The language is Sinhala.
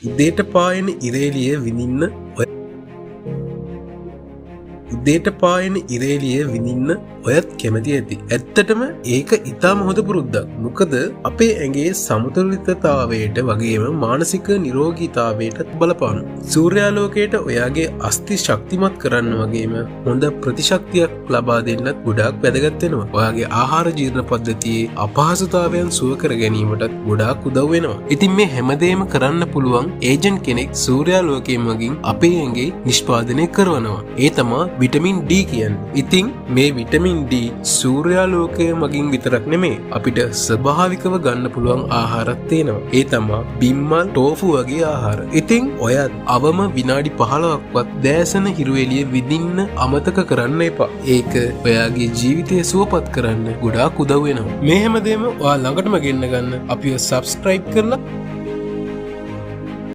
උදේට පායන ඉරේලිය විඳින්න උදේට පායන ඉරේලිය විඳින්න ඔයත් කැමති ඇති. ඇත්තටම ඒක ඉතාම හොඳ පුරුද්දක්. මොකද අපේ ඇඟේ සමතුලිතතාවයට වගේම මානසික නිරෝගීතාවයට බලපානවා. සූර්යාලෝකයට ඔයාගේ අස්ථි ශක්තිමත් කරන්න වගේම හොඳ ප්‍රතිශක්තියක් ලබා දෙන්නත් ගොඩාක් වැදගත් වෙනවා. ඔයාගේ ආහාර ජීර්ණ පද්ධතියේ අපහසුතාවයන් සුව කර ගැනීමටත් ගොඩාක් උදව් වෙනවා. ඉතින් මේ හැමදේම කරන්න පුළුවන් ඒජන්ට් කෙනෙක් සූර්යාලෝකයේ මගින් අපේ ඇඟේ නිෂ්පාදනය කරනවා. ඒ තමයි විටමින් D කියන්නේ. ඉතින් මේ විටමින් D සූර්යාලෝකය මගින් විතරක් නෙමේ අපිට ස්වභාවිකව ගන්න පුළුවන් ආහාරත් තියෙනවා. ඒ තමයි බිම්මල්, ටෝෆු වගේ ආහාර. ඉතින් ඔයත් අවම විනාඩි 15ක්වත් දැසන හිරු එළිය විඳින්න අමතක කරන්න එපා. ඒක ඔයාගේ ජීවිතය සුවපත් කරන්න ගොඩාක් උදව් වෙනවා. මේ හැමදේම ඔයා ළඟටම ගෙන්න ගන්න අපිව subscribe කරලා